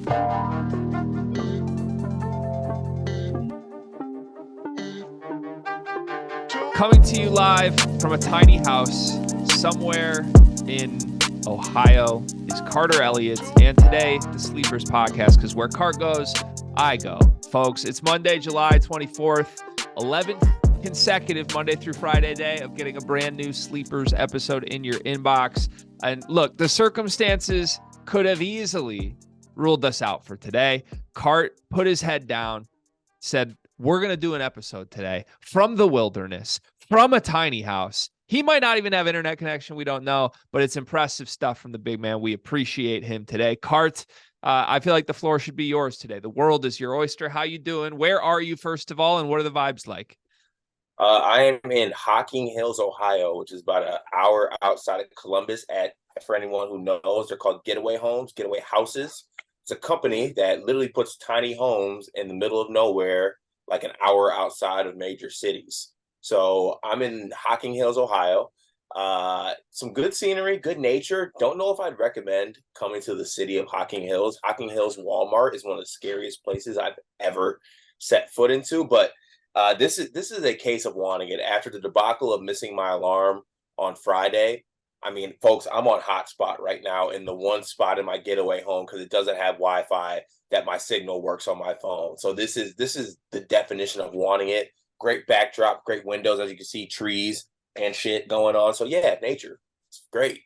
Coming to you live from a tiny house somewhere in Ohio is Carter Elliott, and today the Sleepers Podcast, because where Cart goes, I go. Folks, it's Monday, July 24th, 11th consecutive Monday through Friday day of getting a brand new Sleepers episode in your inbox. And look, the circumstances could have easily ruled us out for today. Cart put his head down, said, we're going to do an episode today from the wilderness, from a tiny house. He might not even have internet connection. We don't know, but it's impressive stuff from the big man. We appreciate him today. Cart, I feel like the floor should be yours today. The world is your oyster. How you doing? Where are you, first of all, and what are the vibes like? I am in Hocking Hills, Ohio, which is about an hour outside of Columbus. For anyone who knows, they're called Getaway Homes, Getaway Houses. It's a company that literally puts tiny homes in the middle of nowhere, like an hour outside of major cities. So I'm in Hocking Hills, Ohio. Some good scenery, good nature. Don't know if I'd recommend coming to the city of Hocking Hills. Hocking Hills Walmart is one of the scariest places I've ever set foot into, but this is a case of wanting it. After the debacle of missing my alarm on Friday, I mean, folks, I'm on hotspot right now in the one spot in my getaway home because it doesn't have Wi-Fi that my signal works on my phone. So this is the definition of wanting it. Great backdrop, great windows, as you can see, trees and shit going on. So yeah, nature. It's great.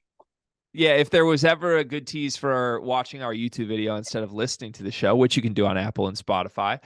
Yeah, if there was ever a good tease for watching our YouTube video instead of listening to the show, which you can do on Apple and Spotify,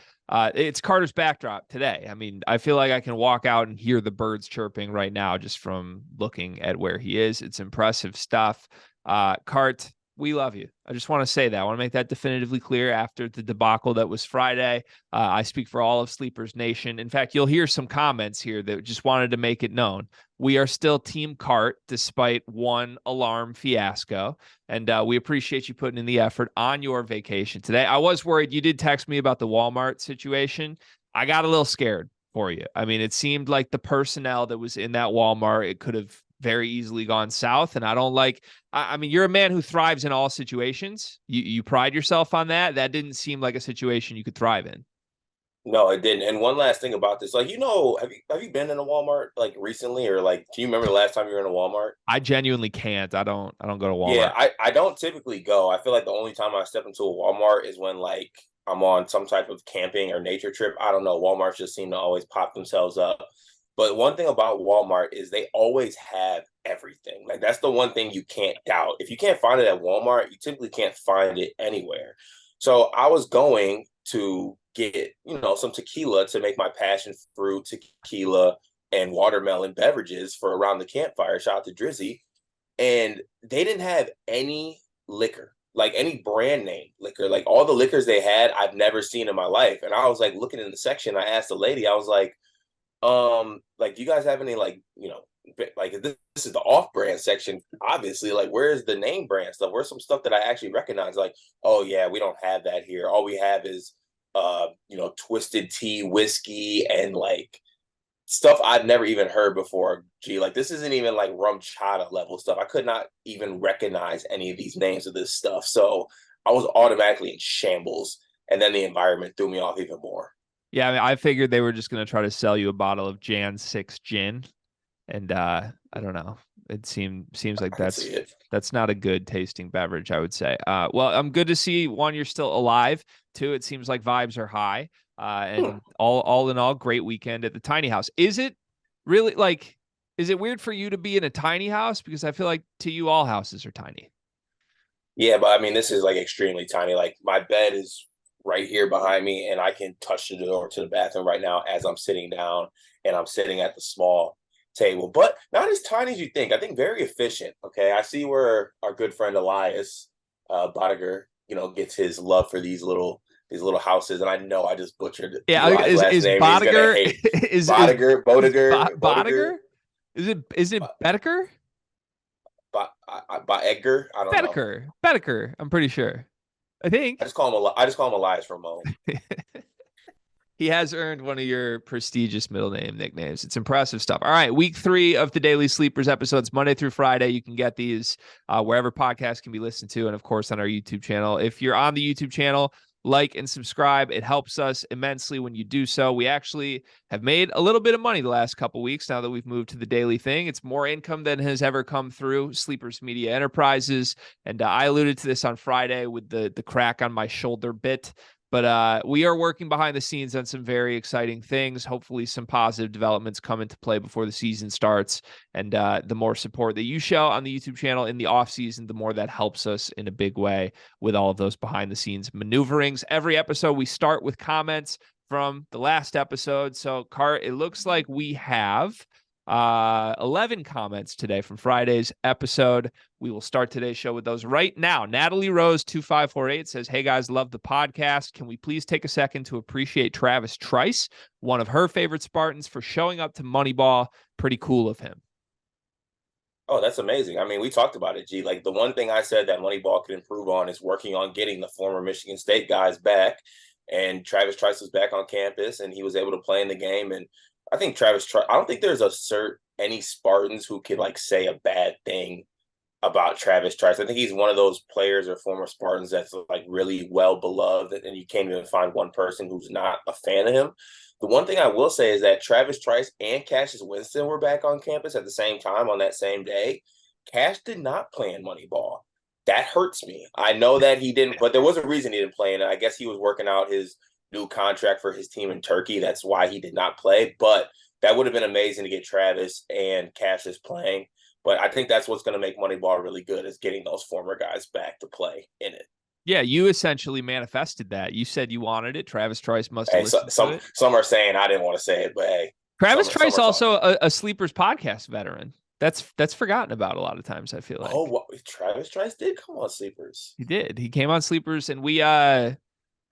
it's Carter's backdrop today. I mean, I feel like I can walk out and hear the birds chirping right now just from looking at where he is. It's impressive stuff. Cart, we love you. I just want to say that. I want to make that definitively clear after the debacle that was Friday. I speak for all of Sleepers Nation. In fact, you'll hear some comments here that just wanted to make it known. We are still Team Cart despite one alarm fiasco. And we appreciate you putting in the effort on your vacation today. I was worried. You did text me about the Walmart situation. I got a little scared for you. I mean, it seemed like the personnel that was in that Walmart, it could have very easily gone south. And I don't like, I mean, you're a man who thrives in all situations. You pride yourself on that. That didn't seem like a situation you could thrive in. No, it didn't. And one last thing about this, like, have you been in a Walmart like recently, or like, can you remember the last time you were in a Walmart? I genuinely can't. I don't go to Walmart. Yeah, I don't typically go. I feel like the only time I step into a Walmart is when like I'm on some type of camping or nature trip. I don't know. Walmarts just seem to always pop themselves up. But one thing about Walmart is they always have everything. Like that's the one thing you can't doubt. If you can't find it at Walmart, you typically can't find it anywhere. So I was going to get, some tequila to make my passion fruit tequila and watermelon beverages for around the campfire. Shout out to Drizzy. And they didn't have any liquor, like any brand name liquor. Like all the liquors they had, I've never seen in my life. And I was like looking in the section. I asked the lady, I was like, do you guys have any like this is the off-brand section, obviously, like where's the name brand stuff? Where's some stuff that I actually recognize? Like, oh yeah, we don't have that here. All we have is twisted tea whiskey and like stuff I've never even heard before. Gee, like this isn't even like rum chata level stuff. I could not even recognize any of these names of this stuff. So I was automatically in shambles, and then the environment threw me off even more. Yeah, I mean, I figured they were just going to try to sell you a bottle of Jan 6 gin. And I don't know. It seems like that's not a good tasting beverage, I would say. Well, I'm good to see, one, you're still alive. Two, it seems like vibes are high. And all in all, great weekend at the tiny house. Is it really is it weird for you to be in a tiny house? Because I feel like to you, all houses are tiny. Yeah, but I mean, this is like extremely tiny. Like my bed is right here behind me, and I can touch the door to the bathroom right now as I'm sitting down, and I'm sitting at the small table, but not as tiny as you think. I think very efficient. Okay, I see where our good friend Elias Bodiger, gets his love for these little houses, and I know I just butchered yeah. Eli's last is name. Bodiger is Bodiger Bodiger? Is it Bedecker? By Edgar? I don't know. Bedecker. I'm pretty sure. I think I just call him Elias Ramon. He has earned one of your prestigious middle name nicknames. It's impressive stuff. All right, week 3 of the Daily Sleepers episodes, Monday through Friday. You can get these wherever podcasts can be listened to, and of course on our YouTube channel. If you're on the YouTube channel, like and subscribe. It helps us immensely when you do so. We actually have made a little bit of money the last couple weeks now that we've moved to the daily thing. It's more income than has ever come through Sleepers Media Enterprises. And I alluded to this on Friday with the crack on my shoulder bit. But we are working behind the scenes on some very exciting things. Hopefully some positive developments come into play before the season starts. And the more support that you show on the YouTube channel in the offseason, the more that helps us in a big way with all of those behind the scenes maneuverings. Every episode, we start with comments from the last episode. So, Cart, it looks like we have 11 comments today from Friday's episode. We will start today's show with those right now. Natalie Rose 2548 says, "Hey guys, love the podcast. Can we please take a second to appreciate Travis Trice, one of her favorite Spartans, for showing up to Moneyball? Pretty cool of him." Oh, that's amazing. I mean, we talked about it, G. Like, the one thing I said that Moneyball could improve on is working on getting the former Michigan State guys back. And Travis Trice was back on campus, and he was able to play in the game. And I think Travis Trice, I don't think there's any Spartans who could, like, say a bad thing about Travis Trice. I think he's one of those players or former Spartans that's, like, really well beloved, and you can't even find one person who's not a fan of him. The one thing I will say is that Travis Trice and Cassius Winston were back on campus at the same time on that same day. Cash did not play in Moneyball. That hurts me. I know that he didn't, but there was a reason he didn't play in it. I guess he was working out his new contract for his team in Turkey. That's why he did not play. But that would have been amazing to get Travis and Cassius playing. But I think that's what's going to make Moneyball really good, is getting those former guys back to play in it. Yeah, you essentially manifested that. You said you wanted it. Travis Trice must have listened to it. Some are saying I didn't want to say it, but hey. Travis Trice also a Sleepers podcast veteran. That's forgotten about a lot of times, I feel like. Oh, Travis Trice did come on Sleepers. He did. He came on Sleepers, and we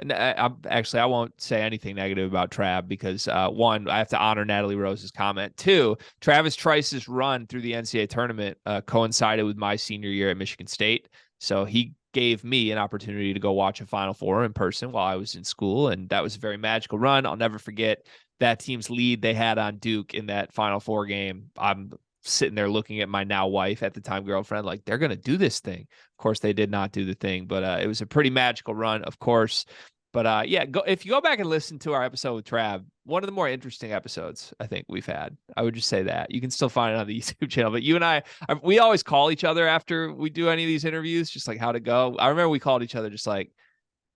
and I won't say anything negative about Trav because one, I have to honor Natalie Rose's comment. Two, Travis Trice's run through the NCAA tournament coincided with my senior year at Michigan State. So he gave me an opportunity to go watch a Final Four in person while I was in school. And that was a very magical run. I'll never forget that team's lead they had on Duke in that Final Four game. I'm sitting there looking at my now wife, at the time girlfriend, like, they're going to do this thing. Of course, they did not do the thing, but it was a pretty magical run, of course. But yeah, if you go back and listen to our episode with Trav, one of the more interesting episodes I think we've had. I would just say that. You can still find it on the YouTube channel. But you and I, we always call each other after we do any of these interviews, just like, how'd it go? I remember we called each other just like,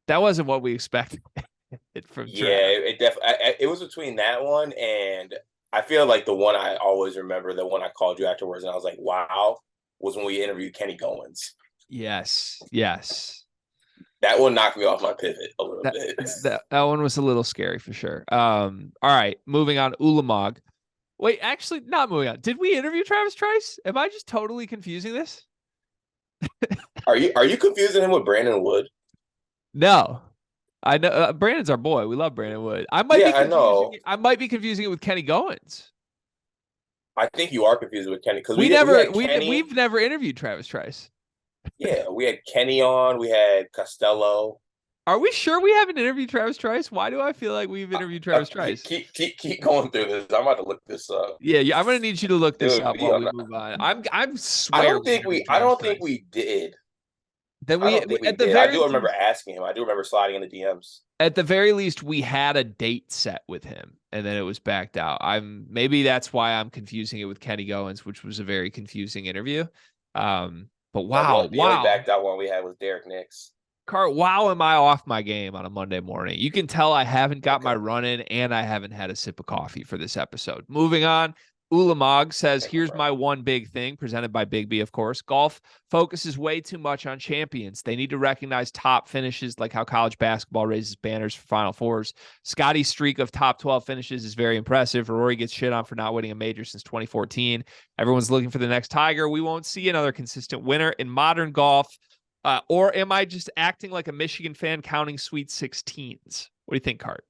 that wasn't what we expected from Trav. Yeah, it was between that one and I feel like the one I always remember, the one I called you afterwards and I was like, wow, was when we interviewed Kenny Goins. Yes. That one knocked me off my pivot a little bit. That one was a little scary for sure. All right, moving on. Ulamog. Wait, actually, not moving on. Did we interview Travis Trice? Am I just totally confusing this? Are you confusing him with Brandon Wood? No, I know Brandon's our boy. We love Brandon Wood. I might be confusing it with Kenny Goins. I think you are confused with Kenny because we've never interviewed Travis Trice. Yeah, we had Kenny on. We had Costello. Are we sure we haven't interviewed Travis Trice? Why do I feel like we've interviewed Travis Trice? Keep going through this. I'm about to look this up. Yeah, I'm gonna need you to look this up while we move on. I don't think we did. Then I do remember asking him. I do remember sliding in the DMs. At the very least, we had a date set with him, and then it was backed out. Maybe that's why I'm confusing it with Kenny Goins, which was a very confusing interview. But wow. The only backed out one we had was Derek Nix. Cart, wow, am I off my game on a Monday morning? You can tell I haven't got my run in, and I haven't had a sip of coffee for this episode. Moving on. Ulamog says, here's my one big thing, presented by Big B, of course. Golf focuses way too much on champions. They need to recognize top finishes, like how college basketball raises banners for Final Fours. Scotty's streak of top 12 finishes is very impressive. Rory gets shit on for not winning a major since 2014. Everyone's looking for the next Tiger. We won't see another consistent winner in modern golf. Or am I just acting like a Michigan fan counting Sweet 16s? What do you think, Cart?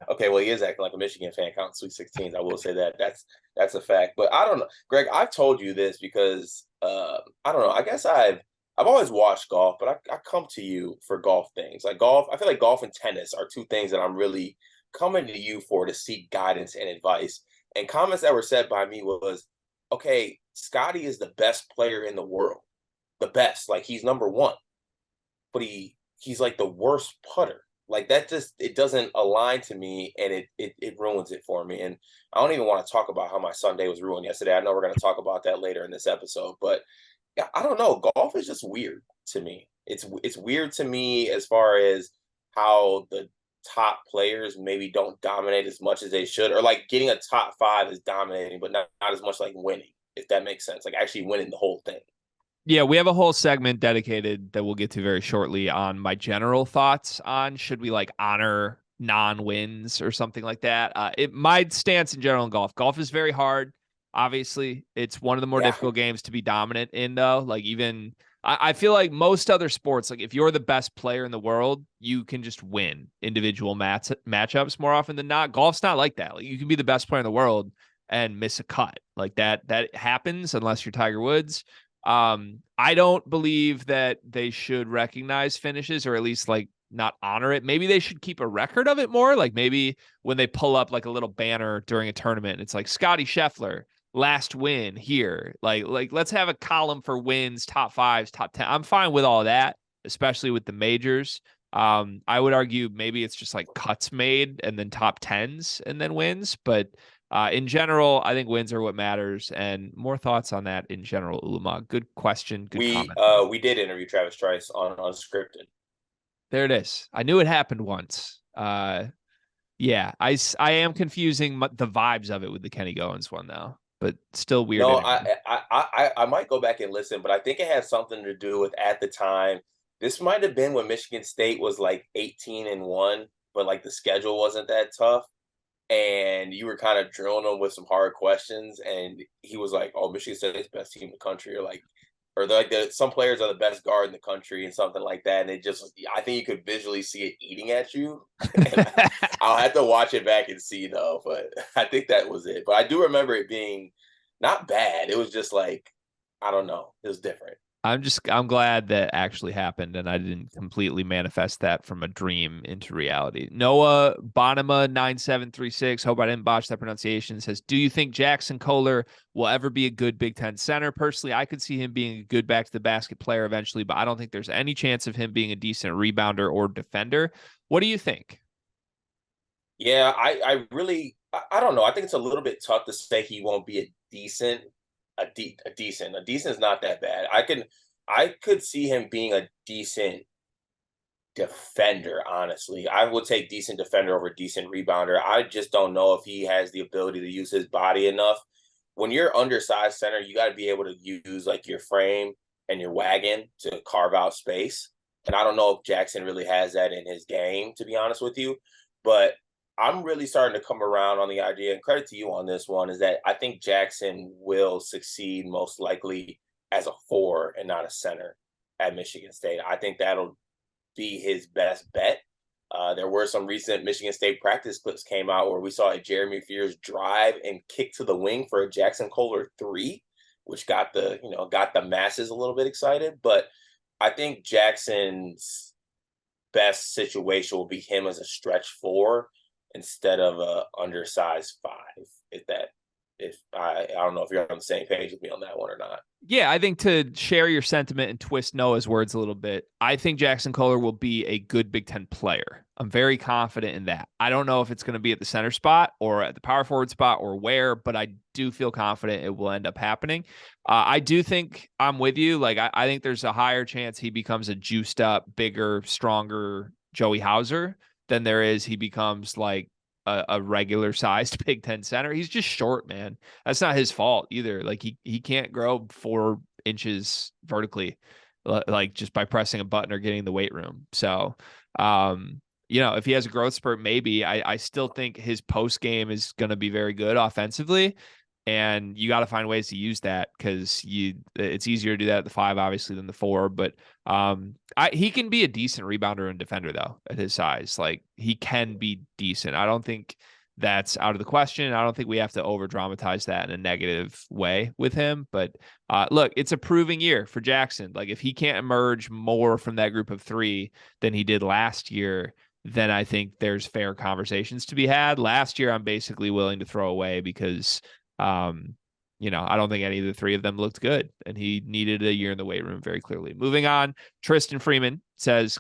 Okay, well, he is acting like a Michigan fan counting Sweet 16s. I will say that. That's a fact. But I don't know. Greg, I've told you this because, I don't know. I guess I've I've always watched golf, but I come to you for golf things. Like golf, I feel like golf and tennis are two things that I'm really coming to you for to seek guidance and advice. And comments that were said by me was, okay, Scotty is the best player in the world. The best. Like he's number one. But he's like the worst putter. Like that just it doesn't align to me and it ruins it for me. And I don't even want to talk about how my Sunday was ruined yesterday. I know we're gonna talk about that later in this episode, but yeah, I don't know. Golf is just weird to me. It's weird to me as far as how the top players maybe don't dominate as much as they should, or like getting a top five is dominating, but not as much like winning, if that makes sense. Like actually winning the whole thing. Yeah, we have a whole segment dedicated that we'll get to very shortly on my general thoughts on should we like honor non-wins or something like that. My stance in general in golf is very hard. Obviously, it's one of the more Yeah. difficult games to be dominant in, though. Like even I feel like most other sports, like if you're the best player in the world, you can just win individual matchups more often than not. Golf's not like that. Like you can be the best player in the world and miss a cut like that. That happens unless you're Tiger Woods. I don't believe that they should recognize finishes or at least like not honor it. Maybe they should keep a record of it more. Like maybe when they pull up like a little banner during a tournament, it's like Scotty Scheffler, last win here. Like let's have a column for wins, top fives, top 10. I'm fine with all that, especially with the majors. I would argue maybe it's just like cuts made and then top tens and then wins. But in general, I think wins are what matters. And more thoughts on that in general, Ulama. Good question. Good comment. We did interview Travis Trice on Unscripted. There it is. I knew it happened once. Yeah, I am confusing the vibes of it with the Kenny Goins one though, but still weird. No, Interview. I might go back and listen, but I think it has something to do with at the time. This might have been when Michigan State was like 18-1, but like the schedule wasn't that tough. And you were kind of drilling him with some hard questions, and he was like, "Oh, Michigan State's best team in the country," or like, or some players are the best guard in the country, and something like that. And it just, I think you could visually see it eating at you. I'll have to watch it back and see though, but I think that was it. But I do remember it being not bad. It was just like, I don't know, it was different. I'm glad that actually happened and I didn't completely manifest that from a dream into reality. Noah Bonema 9736, hope I didn't botch that pronunciation, says, do you think Jackson Kohler will ever be a good Big Ten center? Personally, I could see him being a good back to the basket player eventually, but I don't think there's any chance of him being a decent rebounder or defender. What do you think? Yeah, I really, I don't know. I think it's a little bit tough to say he won't be a decent. A decent is not that bad. I could see him being a decent defender. Honestly, I would take decent defender over decent rebounder. I just don't know if he has the ability to use his body enough. When you're undersized center, you got to be able to use like your frame and your wagon to carve out space. And I don't know if Jackson really has that in his game, to be honest with you. But I'm really starting to come around on the idea, and credit to you on this one, is that I think Jackson will succeed most likely as a four and not a center at Michigan State. I think that'll be his best bet. There were some recent Michigan State practice clips came out where we saw a Jeremy Fears drive and kick to the wing for a Jackson Kohler three, which got the masses a little bit excited. But I think Jackson's best situation will be him as a stretch four instead of a undersized five. If I don't know if you're on the same page with me on that one or not. Yeah, I think to share your sentiment and twist Noah's words a little bit, I think Jackson Kohler will be a good Big Ten player. I'm very confident in that. I don't know if it's going to be at the center spot or at the power forward spot or where, but I do feel confident it will end up happening. I do think I'm with you. Like, I think there's a higher chance he becomes a juiced up, bigger, stronger Joey Hauser than there is he becomes like a regular sized Big Ten center. He's just short, man. That's not his fault either. Like he can't grow 4 inches vertically, like just by pressing a button or getting in the weight room. So, if he has a growth spurt, maybe. I still think his post game is going to be very good offensively. And you got to find ways to use that because it's easier to do that at the 5, obviously, than the 4. But he can be a decent rebounder and defender, though, at his size. Like, he can be decent. I don't think that's out of the question. I don't think we have to over dramatize that in a negative way with him. But look, it's a proving year for Jackson. Like if he can't emerge more from that group of three than he did last year, then I think there's fair conversations to be had. Last year, I'm basically willing to throw away because, I don't think any of the three of them looked good, and he needed a year in the weight room very clearly. Moving on, Tristan Freeman says,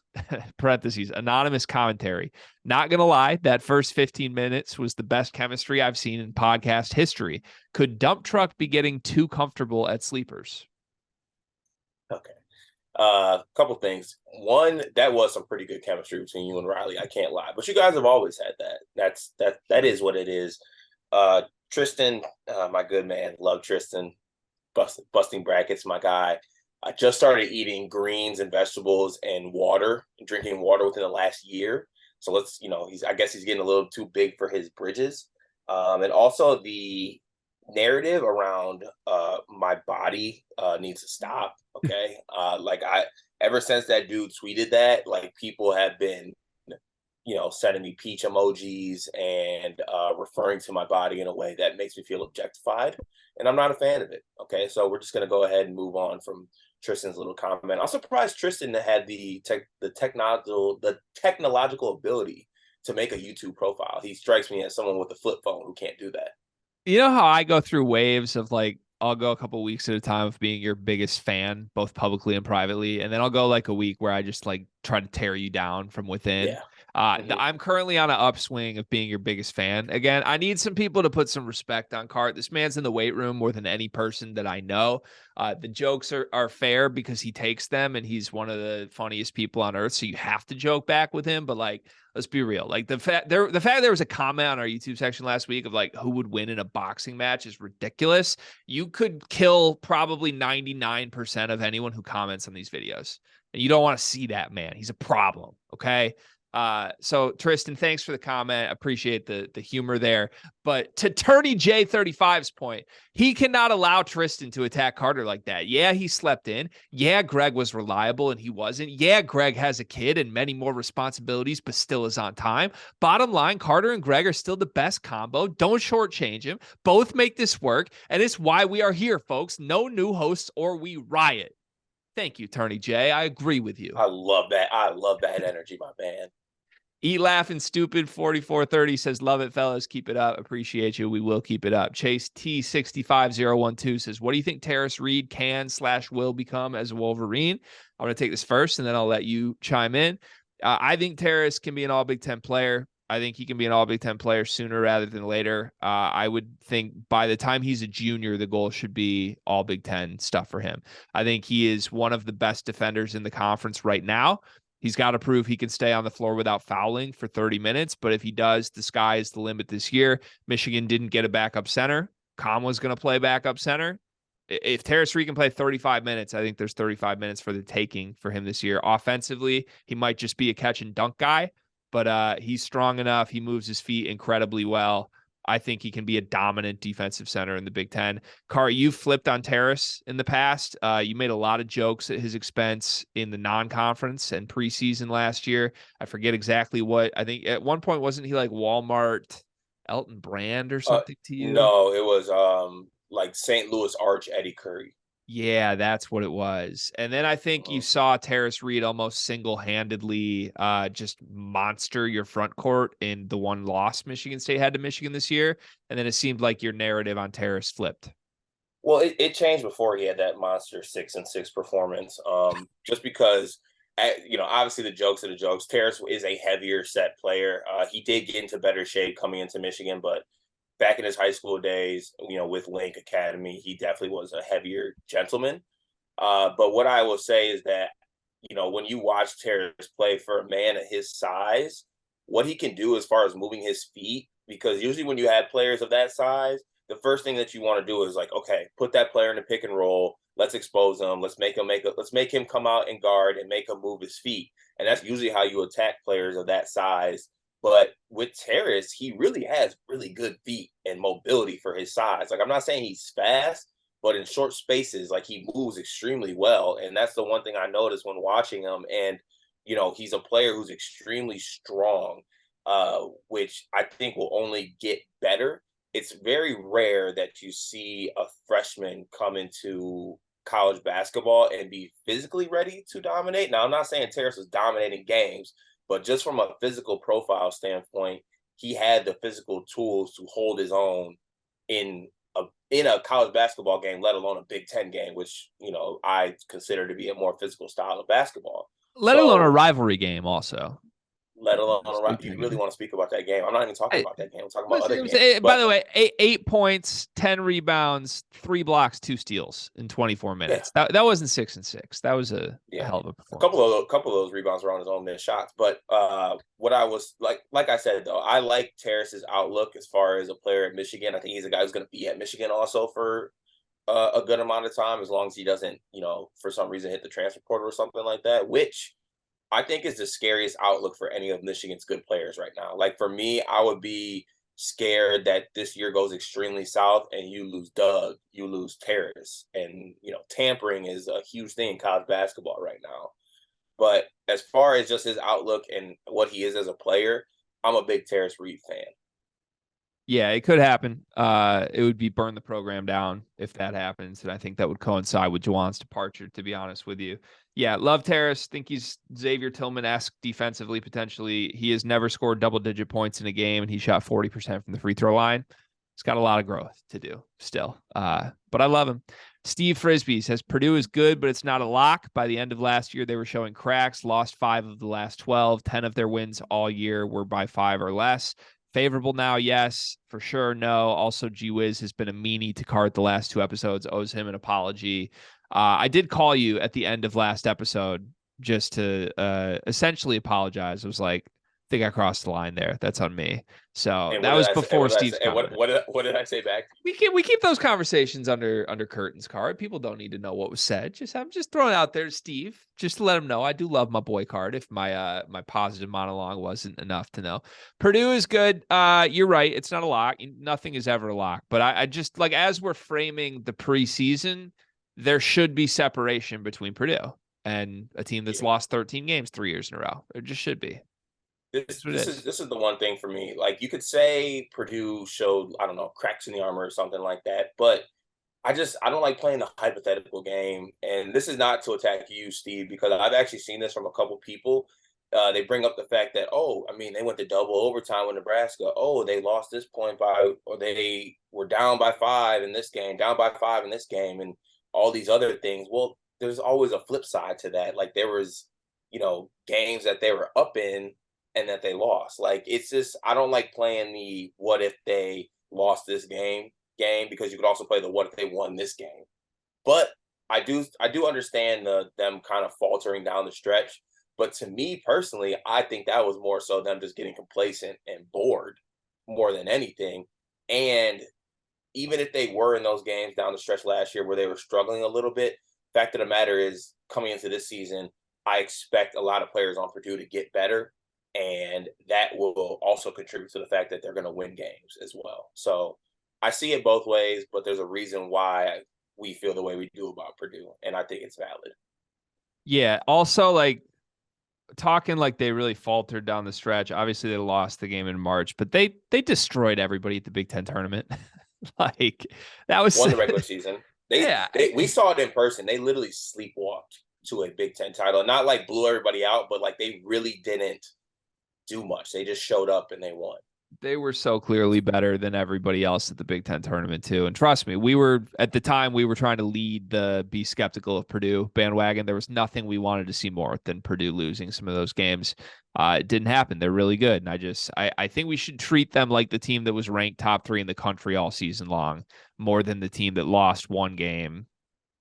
parentheses, anonymous commentary. Not going to lie, that first 15 minutes was the best chemistry I've seen in podcast history. Could Dump Truck be getting too comfortable at sleepers? Okay. Couple things. One, that was some pretty good chemistry between you and Riley. I can't lie, but you guys have always had that. That is what it is. Tristan, my good man, love Tristan. Busting brackets, my guy. I just started eating greens and vegetables and water, drinking water within the last year. So I guess he's getting a little too big for his bridges. And also the narrative around my body needs to stop. Okay. Ever since that dude tweeted that, like people have been, sending me peach emojis and referring to my body in a way that makes me feel objectified. And I'm not a fan of it. Okay. So we're just going to go ahead and move on from Tristan's little comment. I'm surprised Tristan had the technological ability to make a YouTube profile. He strikes me as someone with a flip phone who can't do that. You know how I go through waves of like, I'll go a couple weeks at a time of being your biggest fan, both publicly and privately. And then I'll go like a week where I just like try to tear you down from within. Yeah. I'm currently on an upswing of being your biggest fan. Again, I need some people to put some respect on Cart. This man's in the weight room more than any person that I know. The jokes are fair because he takes them and he's one of the funniest people on earth. So you have to joke back with him. But like, let's be real. Like the fact there was a comment on our YouTube section last week of like who would win in a boxing match is ridiculous. You could kill probably 99% of anyone who comments on these videos. And you don't want to see that man. He's a problem. Okay. So Tristan, thanks for the comment. Appreciate the humor there. But to Turny J35's point, he cannot allow Tristan to attack Carter like that. Yeah, he slept in. Yeah, Greg was reliable and he wasn't. Yeah, Greg has a kid and many more responsibilities, but still is on time. Bottom line, Carter and Greg are still the best combo. Don't shortchange him. Both make this work. And it's why we are here, folks. No new hosts or we riot. Thank you, Turny J. I agree with you. I love that. I love that energy, my man. Eat Laughing Stupid 4430 says, love it, fellas. Keep it up. Appreciate you. We will keep it up. Chase T65012 says, what do you think Terrance Reed can/will become as a Wolverine? I'm going to take this first, and then I'll let you chime in. I think Terrance can be an all Big Ten player. I think he can be an all Big Ten player sooner rather than later. I would think by the time he's a junior, the goal should be all Big Ten stuff for him. I think he is one of the best defenders in the conference right now. He's got to prove he can stay on the floor without fouling for 30 minutes. But if he does, the sky is the limit this year. Michigan didn't get a backup center. Conway's going to play backup center. If Terrance Reed can play 35 minutes, I think there's 35 minutes for the taking for him this year. Offensively, he might just be a catch and dunk guy, but he's strong enough. He moves his feet incredibly well. I think he can be a dominant defensive center in the Big Ten. Car, you flipped on Terrace in the past. You made a lot of jokes at his expense in the non-conference and preseason last year. I forget exactly what. I think at one point, wasn't he like Walmart Elton Brand or something to you? No, it was like St. Louis Arch Eddie Curry. Yeah, that's what it was. And then I think you saw Terrance Reed almost single-handedly just monster your front court in the one loss Michigan State had to Michigan this year. And then it seemed like your narrative on Terrace flipped. Well, it changed before he had that monster 6-6 performance. Just because, obviously the jokes are the jokes. Terrace is a heavier set player. He did get into better shape coming into Michigan, but back in his high school days, with Link Academy, he definitely was a heavier gentleman. But what I will say is that, when you watch Terrace play for a man at his size, what he can do as far as moving his feet, because usually when you have players of that size, the first thing that you want to do is like, okay, put that player in the pick and roll. Let's expose him. Let's make him come out and guard and make him move his feet. And that's usually how you attack players of that size. But with Terrace, he really has really good feet and mobility for his size. Like, I'm not saying he's fast, but in short spaces, like, he moves extremely well. And that's the one thing I noticed when watching him. And, he's a player who's extremely strong. which I think will only get better. It's very rare that you see a freshman come into college basketball and be physically ready to dominate. Now, I'm not saying Terrance was dominating games, but just from a physical profile standpoint, he had the physical tools to hold his own in a college basketball game, let alone a Big Ten game, which I consider to be a more physical style of basketball. Let alone a So rivalry game also. let alone Big you Ten really game. want to speak about that game. I'm not even talking Hey, about that game. I'm talking about listen, other games. by But the way, 8 points, 10 rebounds, 3 blocks, 2 steals in 24 yeah, minutes. That wasn't 6 and 6. That was a yeah, hell of a a performance. couple of those rebounds were on his own missed shots. But what I was like I said though, I like Terrance's outlook as far as a player at Michigan. I think he's a guy who's going to be at Michigan also for a good amount of time, as long as he doesn't, for some reason hit the transfer portal or something like that, which I think is the scariest outlook for any of Michigan's good players right now. Like for me, I would be scared that this year goes extremely south and you lose Doug, you lose Terrace. And, tampering is a huge thing in college basketball right now. But as far as just his outlook and what he is as a player, I'm a big Terrance Reed fan. Yeah, it could happen. It would be burn the program down if that happens, and I think that would coincide with Juwan's departure. To be honest with you, yeah, love Terrace. Think he's Xavier Tillman-esque defensively potentially. He has never scored double-digit points in a game, and he shot 40% from the free throw line. He's got a lot of growth to do still, but I love him. Steve Frisbee says Purdue is good, but it's not a lock. By the end of last year, they were showing cracks. Lost 5 of the last 12. 10 of their wins all year were by 5 or less. Favorable now, yes. For sure, no. Also, G Wiz has been a meanie to Cart the last 2 episodes. Owes him an apology. I did call you at the end of last episode just to essentially apologize. I was like, I think I crossed the line there. That's on me. So And what that did was I say? And before what did I Steve's say? And comment. what did I say back? We keep those conversations under curtains, Card. People don't need to know what was said. I'm just throwing out there to Steve, just to let him know I do love my boy Card. If my my positive monologue wasn't enough to know, Purdue is good. You're right. It's not a lock. Nothing is ever a lock. But I just like as we're framing the preseason, there should be separation between Purdue and a team that's Yeah. lost 13 games 3 years in a row. There just should be. This That's what it this is. is this is the one thing for me. Like you could say Purdue showed, I don't know, cracks in the armor or something like that, but I don't like playing the hypothetical game. And this is not to attack you, Steve, because I've actually seen this from a couple people. They bring up the fact that, oh, I mean, they went to double overtime with Nebraska. Oh, they lost this point by, or they were down by 5 in this game, down by 5 in this game, and all these other things. Well, there's always a flip side to that. Like there was, games that they were up in and that they lost. Like it's just I don't like playing the what if they lost this game because you could also play the what if they won this game. But I do understand them kind of faltering down the stretch. But to me personally, I think that was more so them just getting complacent and bored more than anything. And even if they were in those games down the stretch last year where they were struggling a little bit, fact of the matter is coming into this season, I expect a lot of players on Purdue to get better. And that will also contribute to the fact that they're going to win games as well. So I see it both ways, but there's a reason why we feel the way we do about Purdue. And I think it's valid. Yeah. Also, like talking like they really faltered down the stretch. Obviously, they lost the game in March, but they destroyed everybody at the Big Ten tournament. Like that was Won the regular season. yeah. We saw it in person. They literally sleepwalked to a Big Ten title. Not like blew everybody out, but like they really didn't do much. They just showed up and they won. They were so clearly better than everybody else at the Big Ten tournament too. And trust me, we were at the time we were trying to lead the be skeptical of Purdue bandwagon. There was nothing we wanted to see more than Purdue losing some of those games. It didn't happen. They're really good. And I think we should treat them like the team that was ranked top 3 in the country all season long, more than the team that lost one game.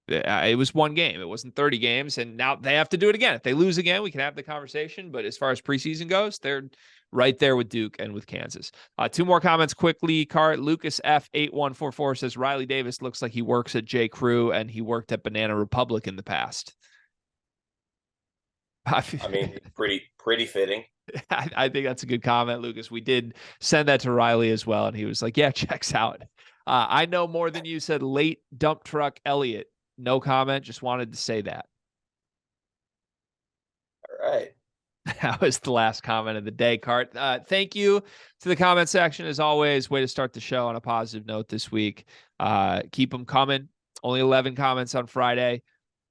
It was one game. It wasn't 30 games. And now they have to do it again. If they lose again, we can have the conversation. But as far as preseason goes, they're right there with Duke and with Kansas. 2 more comments quickly. Lucas F8144 says Riley Davis looks like he works at J. Crew and he worked at Banana Republic in the past. I mean, pretty fitting. I think that's a good comment, Lucas. We did send that to Riley as well. And he was like, yeah, checks out. I know more than you, said late dump truck Elliott. No comment. Just wanted to say that. All right. That was the last comment of the day, Cart. Thank you to the comment section, as always. Way to start the show on a positive note this week. Keep them coming. Only 11 comments on Friday.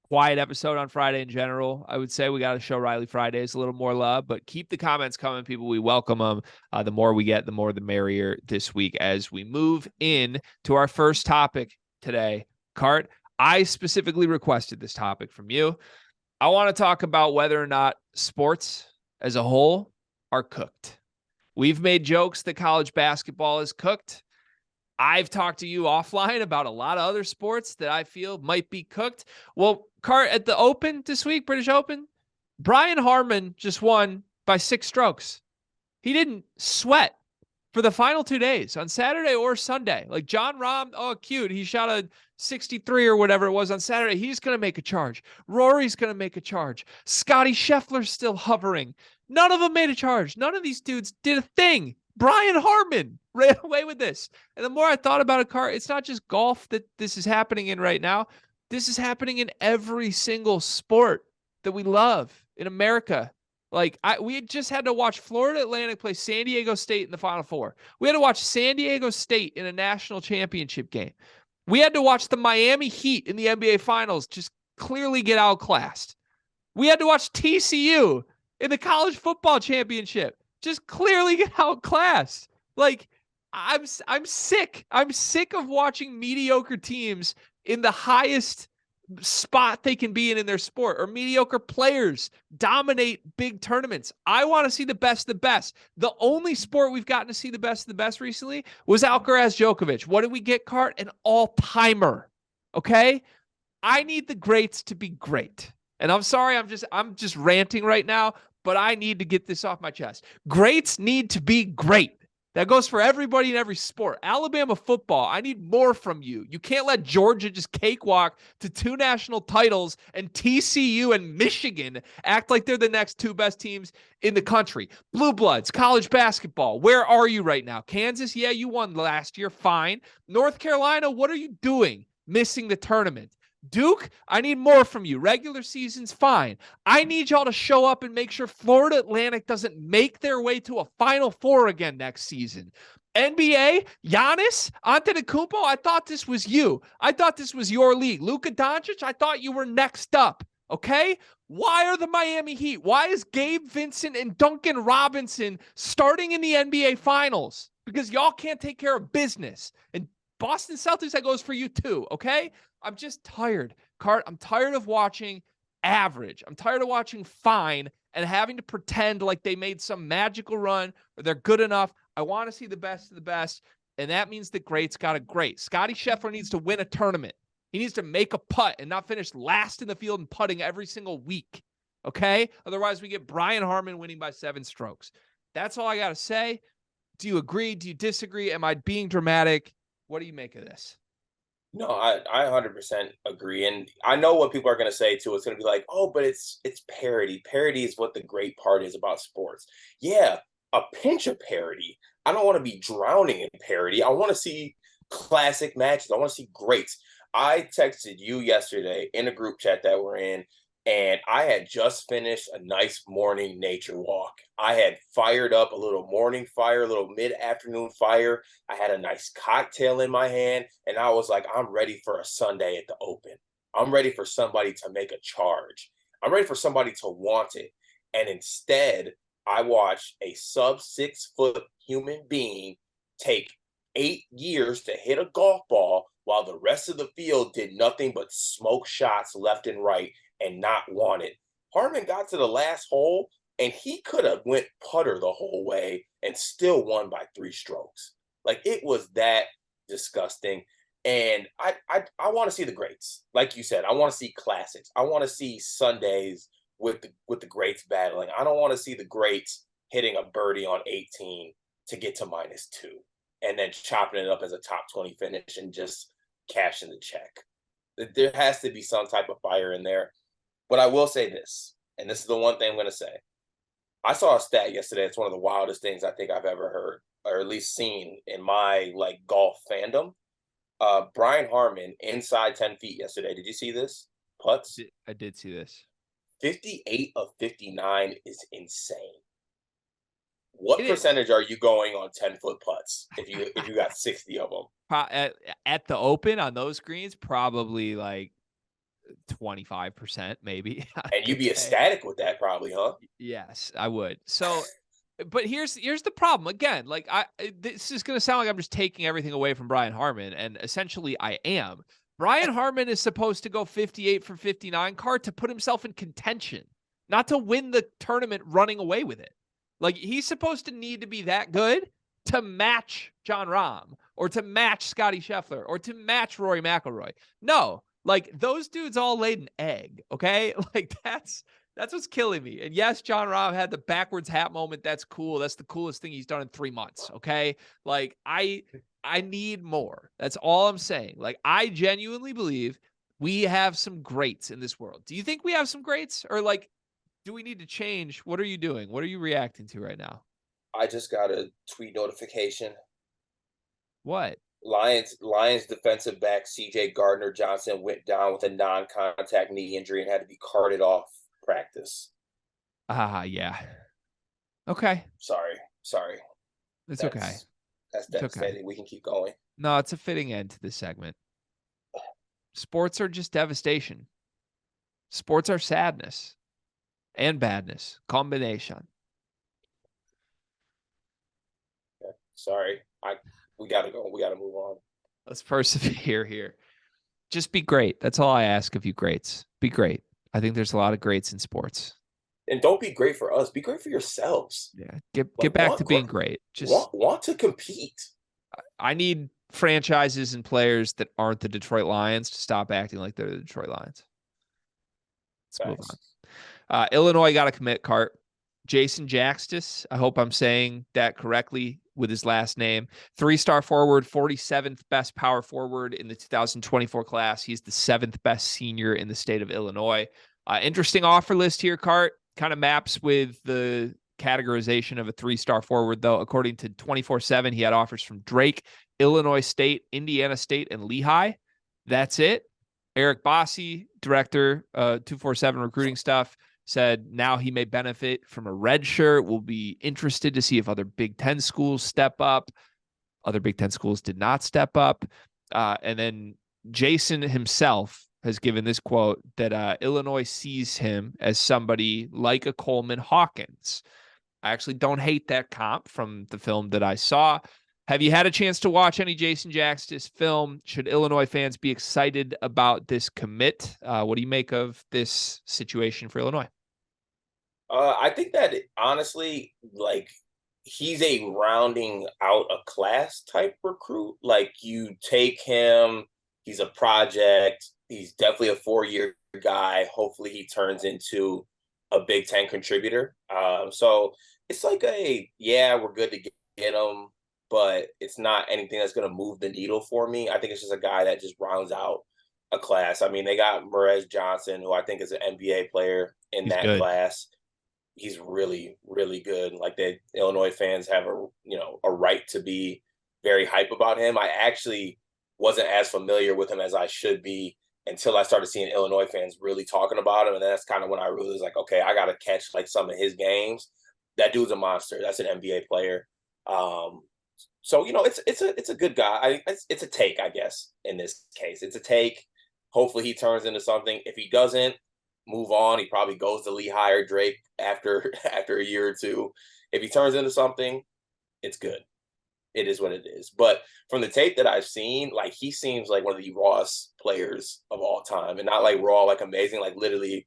Quiet episode on Friday in general. I would say we got to show Riley Fridays a little more love, but keep the comments coming, people. We welcome them. The more we get, the more the merrier this week as we move in to our first topic today. Cart, I specifically requested this topic from you. I want to talk about whether or not sports as a whole are cooked. We've made jokes that college basketball is cooked. I've talked to you offline about a lot of other sports that I feel might be cooked. Well, Cart, at the Open this week, British Open, Brian Harman just won by 6 strokes. He didn't sweat for the final 2 days on Saturday or Sunday. Like John Rahm, oh, cute. He shot a 63 or whatever it was on Saturday. He's going to make a charge. Rory's going to make a charge. Scotty Scheffler's still hovering. None of them made a charge. None of these dudes did a thing. Brian Harman ran away with this. And the more I thought about it, Cart, it's not just golf that this is happening in right now. This is happening in every single sport that we love in America. Like, we had just had to watch Florida Atlantic play San Diego State in the Final Four. We had to watch San Diego State in a national championship game. We had to watch the Miami Heat in the NBA Finals just clearly get outclassed. We had to watch TCU in the college football championship just clearly get outclassed. Like, I'm sick. I'm sick of watching mediocre teams in the highest spot they can be in their sport, or mediocre players dominate big tournaments. I want to see the best of the best. The only sport we've gotten to see the best of the best recently was Alcaraz Djokovic. What did we get, Cart? An all-timer. Okay? I need the greats to be great. And I'm sorry, I'm just ranting right now, but I need to get this off my chest. Greats need to be great. That goes for everybody in every sport. Alabama football, I need more from you. You can't let Georgia just cakewalk to 2 national titles and TCU and Michigan act like they're the next 2 best teams in the country. Blue Bloods, college basketball, where are you right now? Kansas, yeah, you won last year, fine. North Carolina, what are you doing? Missing the tournament. Duke, I need more from you. Regular season's fine. I need y'all to show up and make sure Florida Atlantic doesn't make their way to a Final Four again next season. NBA, Giannis Antetokounmpo, I thought this was you. I thought this was your league. Luka Doncic, I thought you were next up. Okay? Why are the Miami Heat? Why is Gabe Vincent and Duncan Robinson starting in the NBA Finals? Because y'all can't take care of business. And Boston Celtics, that goes for you too, okay? I'm just tired, Cart. I'm tired of watching average. I'm tired of watching fine and having to pretend like they made some magical run or they're good enough. I want to see the best of the best, and that means the greats got a great. Scotty Scheffler needs to win a tournament. He needs to make a putt and not finish last in the field and putting every single week, okay? Otherwise, we get Brian Harman winning by 7 strokes. That's all I got to say. Do you agree? Do you disagree? Am I being dramatic? What do you make of this? No, I 100% agree. And I know what people are going to say too. It's going to be like, oh, but it's parody. Parody is what the great part is about sports. Yeah, a pinch of parody. I don't want to be drowning in parody. I want to see classic matches. I want to see greats. I texted you yesterday in a group chat that we're in, and I had just finished a nice morning nature walk. I had fired up a little morning fire, a little mid-afternoon fire. I had a nice cocktail in my hand, and I was like, I'm ready for a Sunday at the Open. I'm ready for somebody to make a charge. I'm ready for somebody to want it. And instead, I watched a sub-6-foot human being take 8 years to hit a golf ball while the rest of the field did nothing but smoke shots left and right and not want it. Harman got to the last hole, and he could have went putter the whole way and still won by 3 strokes. Like, it was that disgusting. And I want to see the greats. Like you said, I want to see classics. I want to see Sundays with the greats battling. I don't want to see the greats hitting a birdie on 18 to get to -2 and then chopping it up as a top 20 finish and just cashing the check. There has to be some type of fire in there. But I will say this, and this is the one thing I'm going to say. I saw a stat yesterday. It's one of the wildest things I think I've ever heard, or at least seen in my golf fandom. Brian Harman inside 10 feet yesterday. Did you see this? Putts. I did see this. 58 of 59 is insane. What It is. percentage are you going on 10-foot putts if you got 60 of them? At the Open on those greens, probably like 25%, maybe. I And you'd could be say. ecstatic with that probably, huh? Yes, I would. So, but here's the problem. Again, like this is going to sound like I'm just taking everything away from Brian Harman, and essentially I am. Brian Harman is supposed to go 58 for 59 card to put himself in contention, not to win the tournament running away with it. Like he's supposed to need to be that good to match Jon Rahm or to match Scotty Scheffler or to match Rory McIlroy. No, like those dudes all laid an egg. Okay, like that's what's killing me. And yes, Jon Rahm had the backwards hat moment. That's cool. That's the coolest thing he's done in 3 months. Okay, like I need more. That's all I'm saying. Like I genuinely believe we have some greats in this world. Do you think we have some greats, or like do we need to change? What are you doing? What are you reacting to right now? I just got a tweet notification. What? Lions defensive back CJ Gardner Johnson went down with a non-contact knee injury and had to be carted off practice. Yeah. Okay. Sorry. It's okay. That's It's devastating. okay. We can keep going. No, it's a fitting end to this segment. Sports are just devastation. Sports are sadness and badness combination. Okay. Sorry. We gotta go. We gotta move on. Let's persevere here. Just be great. That's all I ask of you greats. Be great. I think there's a lot of greats in sports. And don't be great for us. Be great for yourselves. Yeah. Get back to being great. Just want to compete. I need franchises and players that aren't the Detroit Lions to stop acting like they're the Detroit Lions. Let's move on. Illinois got to commit, Cart. Jason Jaxtis, I hope I'm saying that correctly with his last name. 3-star forward, 47th best power forward in the 2024 class. He's the 7th best senior in the state of Illinois. Interesting offer list here, Cart. Kind of maps with the categorization of a 3-star forward, though. According to 24/7, he had offers from Drake, Illinois State, Indiana State, and Lehigh. That's it. Eric Bossi, director, 247 recruiting stuff, said now he may benefit from a red shirt. We'll be interested to see if other Big Ten schools step up. Other Big Ten schools did not step up. And then Jason himself has given this quote that Illinois sees him as somebody like a Coleman Hawkins. I actually don't hate that comp from the film that I saw. Have you had a chance to watch any Jason Jaxtis film? Should Illinois fans be excited about this commit? What do you make of this situation for Illinois? I think that honestly, like he's a rounding out a class type recruit. Like you take him, he's a project. He's definitely a 4-year guy. Hopefully he turns into a Big Ten contributor. So it's like we're good to get him, but it's not anything that's going to move the needle for me. I think it's just a guy that just rounds out a class. I mean, they got Merez Johnson, who I think is an NBA player in that class. He's really, really good. Like Illinois fans have a right to be very hype about him. I actually wasn't as familiar with him as I should be until I started seeing Illinois fans really talking about him. And that's kind of when I really was like, okay, I got to catch like some of his games. That dude's a monster. That's an NBA player. So, it's a good guy. It's a take, I guess, in this case. It's a take. Hopefully he turns into something. If he doesn't, move on. He probably goes to Lehigh or Drake after a year or two. If he turns into something, it's good. It is what it is. But from the tape that I've seen, like he seems like one of the rawest players of all time, and not like raw, like amazing, like literally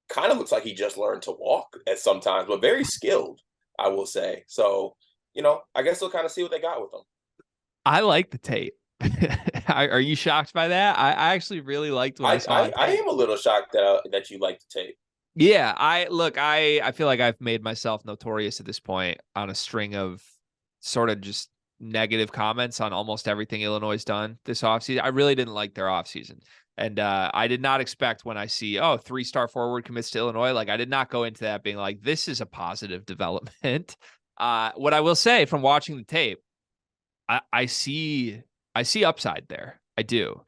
kind of looks like he just learned to walk at sometimes, but very skilled, I will say. So, I guess we'll kind of see what they got with him. I like the tape. Are you shocked by that? I actually really liked what I saw. I am a little shocked that you like the tape. Yeah, I feel like I've made myself notorious at this point on a string of sort of just negative comments on almost everything Illinois has done this offseason. I really didn't like their offseason. And I did not expect when I see, 3-star forward commits to Illinois. Like I did not go into that being like, this is a positive development. What I will say from watching the tape, I see upside there. I do.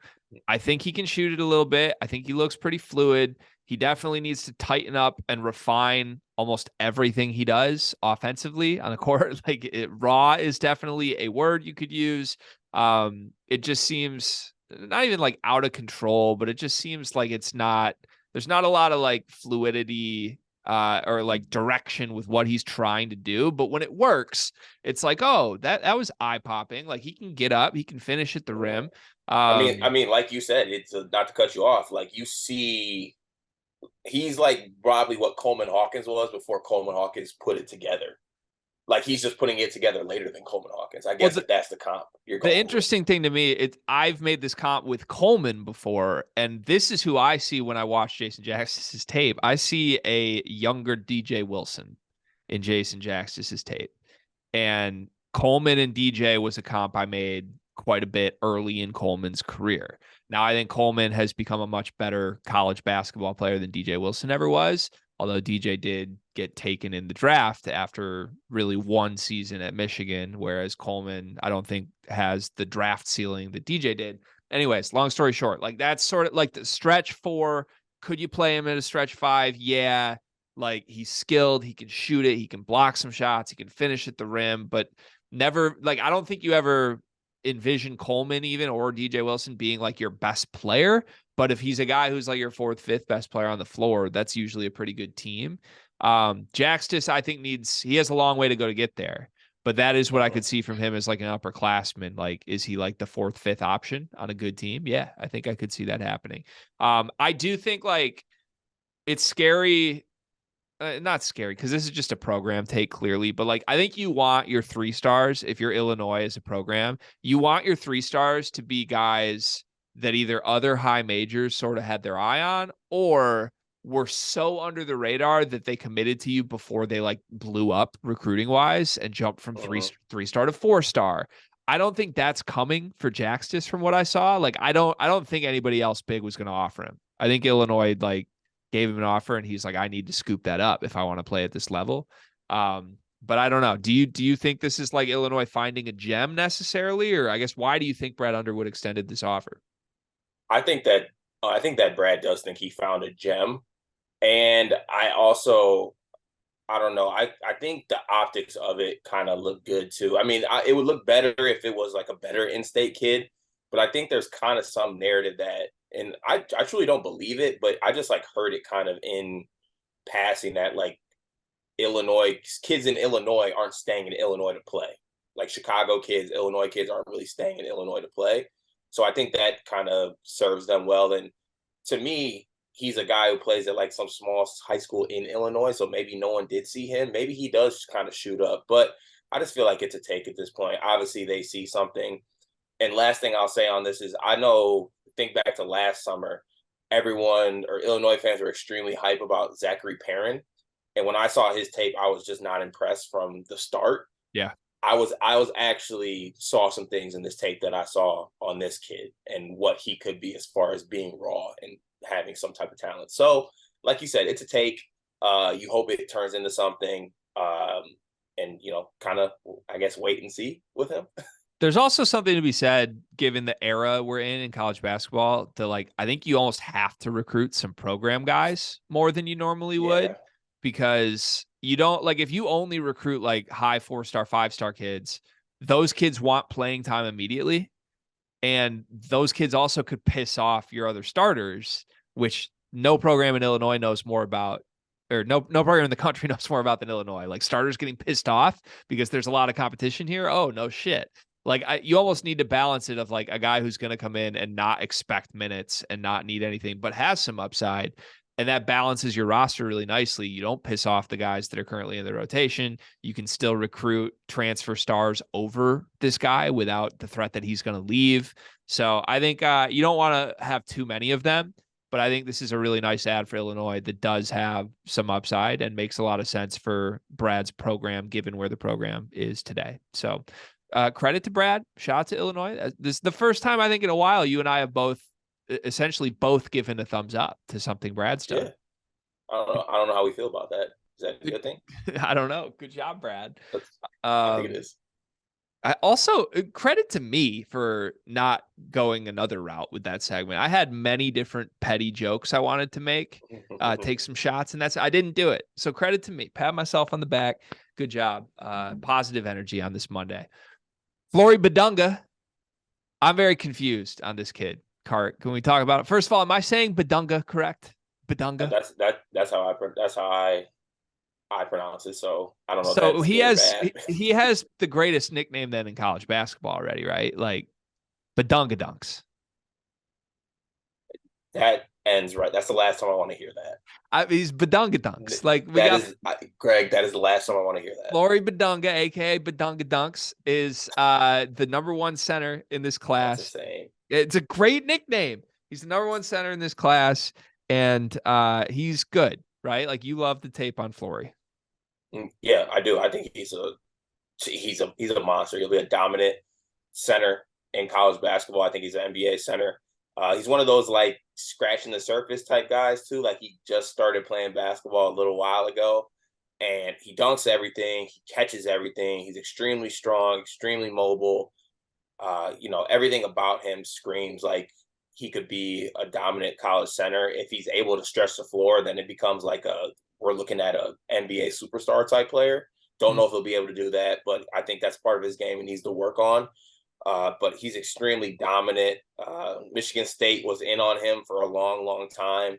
I think he can shoot it a little bit. I think he looks pretty fluid. He definitely needs to tighten up and refine almost everything he does offensively on the court. Like raw is definitely a word you could use. It just seems not even like out of control, but it just seems like there's not a lot of like fluidity or like direction with what he's trying to do. But when it works, it's like, oh, that was eye popping. Like he can get up, he can finish at the rim. I mean, like you said, it's not to cut you off. Like you see, he's like probably what Coleman Hawkins was before Coleman Hawkins put it together. Like he's just putting it together later than Coleman Hawkins. I guess if that's the comp you're going The interesting thing to me, I've made this comp with Coleman before, and this is who I see when I watch Jason Jackson's tape. I see a younger DJ Wilson in Jason Jackson's tape. And Coleman and DJ was a comp I made quite a bit early in Coleman's career. Now, I think Coleman has become a much better college basketball player than DJ Wilson ever was, although DJ did get taken in the draft after really one season at Michigan, whereas Coleman, I don't think, has the draft ceiling that DJ did. Anyways, long story short, like that's sort of like the stretch 4. Could you play him at a stretch 5? Yeah. Like he's skilled, he can shoot it, he can block some shots, he can finish at the rim, but never like I don't think you ever envision Coleman even or DJ Wilson being like your best player. But if he's a guy who's like your 4th, 5th best player on the floor, that's usually a pretty good team. Jaxtis, I think he has a long way to go to get there, but that is what I could see from him as like an upperclassman. Like, is he like the 4th, 5th option on a good team? Yeah, I think I could see that happening. I do think like it's scary. Not scary because this is just a program take clearly, but like I think you want your 3 stars if you're Illinois as a program, you want your 3 stars to be guys that either other high majors sort of had their eye on or were so under the radar that they committed to you before they like blew up recruiting wise and jumped from 3-star to 4-star. I don't think that's coming for Jaxtis from what I saw. Like I don't think anybody else big was going to offer him. I think Illinois like gave him an offer and he's like, I need to scoop that up if I want to play at this level. But I don't know. Do you think this is like Illinois finding a gem necessarily? Or I guess, why do you think Brad Underwood extended this offer? I think that Brad does think he found a gem. And I don't know. I think the optics of it kind of look good too. I mean, it would look better if it was like a better in-state kid, but I think there's kind of some narrative that, and I truly don't believe it, but I just like heard it kind of in passing that like kids in Illinois aren't staying in Illinois to play. Like Chicago kids, Illinois kids aren't really staying in Illinois to play. So I think that kind of serves them well. And to me, he's a guy who plays at like some small high school in Illinois. So maybe no one did see him. Maybe he does kind of shoot up, but I just feel like it's a take at this point. Obviously they see something. And last thing I'll say on this is think back to last summer, everyone or Illinois fans were extremely hype about Zachary Perrin. And when I saw his tape, I was just not impressed from the start. Yeah. I was actually saw some things in this tape that I saw on this kid and what he could be as far as being raw and having some type of talent. So like you said, it's a take. You hope it turns into something. And kind of, I guess, wait and see with him. There's also something to be said, given the era we're in college basketball, to like, I think you almost have to recruit some program guys more than you normally would, because you don't like, if you only recruit like high 4-star, 5-star kids, those kids want playing time immediately. And those kids also could piss off your other starters, which no program in Illinois knows more about, or no program in the country knows more about than Illinois. Like starters getting pissed off because there's a lot of competition here. Oh, no shit. Like you almost need to balance it of like a guy who's going to come in and not expect minutes and not need anything, but has some upside. And that balances your roster really nicely. You don't piss off the guys that are currently in the rotation. You can still recruit transfer stars over this guy without the threat that he's going to leave. So I think you don't want to have too many of them, but I think this is a really nice ad for Illinois that does have some upside and makes a lot of sense for Brad's program, given where the program is today. So credit to Brad. Shout out to Illinois. This is the first time I think in a while you and I have essentially both given a thumbs up to something Brad's done. Yeah. I don't know how we feel about that. Is that a good thing? I don't know. Good job, Brad. I think it is. I also credit to me for not going another route with that segment. I had many different petty jokes I wanted to make, take some shots, and I didn't do it. So credit to me. Pat myself on the back. Good job. Positive energy on this Monday. Flory Bidunga. I'm very confused on this kid. Cart, can we talk about it? First of all, am I saying Bidunga correct? Bidunga. That's how I pronounce it. So I don't know. So if that's he has the greatest nickname then in college basketball already, right? Like Bidunga Dunks. That ends right. That's the last time I want to hear that. He's Bidunga Dunks. Like Greg. That is the last time I want to hear that. Flory Bidunga, aka Bidunga Dunks, is the number one center in this class. That's insane. It's a great nickname. He's the number one center in this class, and he's good, right? Like you love the tape on Flory. Yeah, I do. I think he's a monster. He'll be a dominant center in college basketball. I think he's an NBA center. He's one of those like scratching the surface type guys too. Like he just started playing basketball a little while ago, and he dunks everything. He catches everything. He's extremely strong, extremely mobile. Everything about him screams like he could be a dominant college center. If he's able to stretch the floor, then it becomes like we're looking at a NBA superstar type player. Don't know if he'll be able to do that, but I think that's part of his game he needs to work on. But he's extremely dominant. Michigan State was in on him for a long, long time.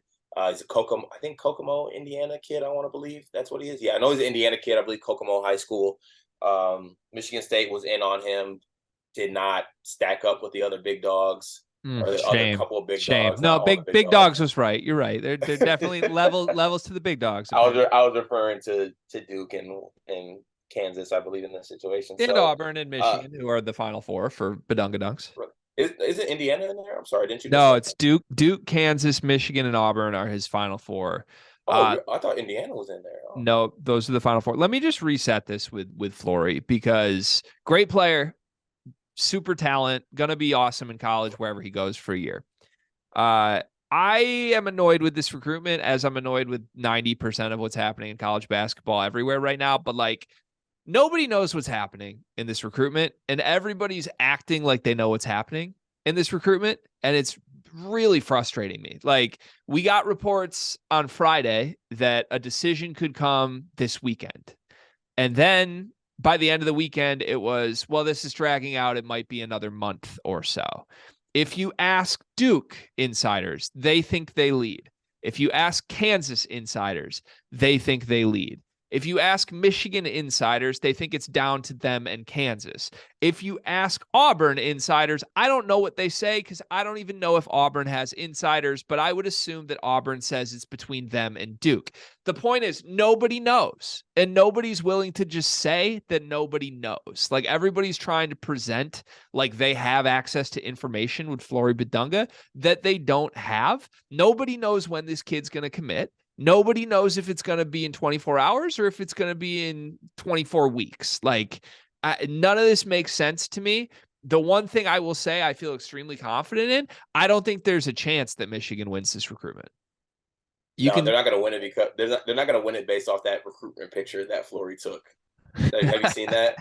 He's a Kokomo, Indiana kid, I want to believe. That's what he is. Yeah, I know he's an Indiana kid. I believe Kokomo High School. Michigan State was in on him. Did not stack up with the other big dogs. Or the Shame. other couple of big Shame. dogs. No, big dogs was right. You're right. They're definitely levels to the big dogs. I was referring to Duke and Kansas, I believe, in this situation. And Auburn and Michigan, who are the Final Four for Bidunga Dunks. Is it Indiana in there? I'm sorry, didn't you? No, it's Duke, Kansas, Michigan, and Auburn are his Final Four. I thought Indiana was in there. Oh. No, those are the Final Four. Let me just reset this with Flory, because great player, super talent, gonna be awesome in college wherever he goes for a year. I am annoyed with this recruitment, as I'm annoyed with 90% of what's happening in college basketball everywhere right now. But like, nobody knows what's happening in this recruitment, and everybody's acting like they know what's happening in this recruitment, and it's really frustrating me. Like, we got reports on Friday that a decision could come this weekend, and then by the end of the weekend, it was, well, this is dragging out. It might be another month or so. If you ask Duke insiders, they think they lead. If you ask Kansas insiders, they think they lead. If you ask Michigan insiders, they think it's down to them and Kansas. If you ask Auburn insiders, I don't know what they say, because I don't even know if Auburn has insiders, but I would assume that Auburn says it's between them and Duke. The point is, nobody knows, and nobody's willing to just say that nobody knows. Like, everybody's trying to present like they have access to information with Flory Bidunga that they don't have. Nobody knows when this kid's going to commit. Nobody knows if it's going to be in 24 hours or if it's going to be in 24 weeks. Like, none of this makes sense to me. The one thing I will say I feel extremely confident in, I don't think there's a chance that Michigan wins this recruitment. They're not going to win it because they're not going to win it based off that recruitment picture that Flory took. Have you seen that?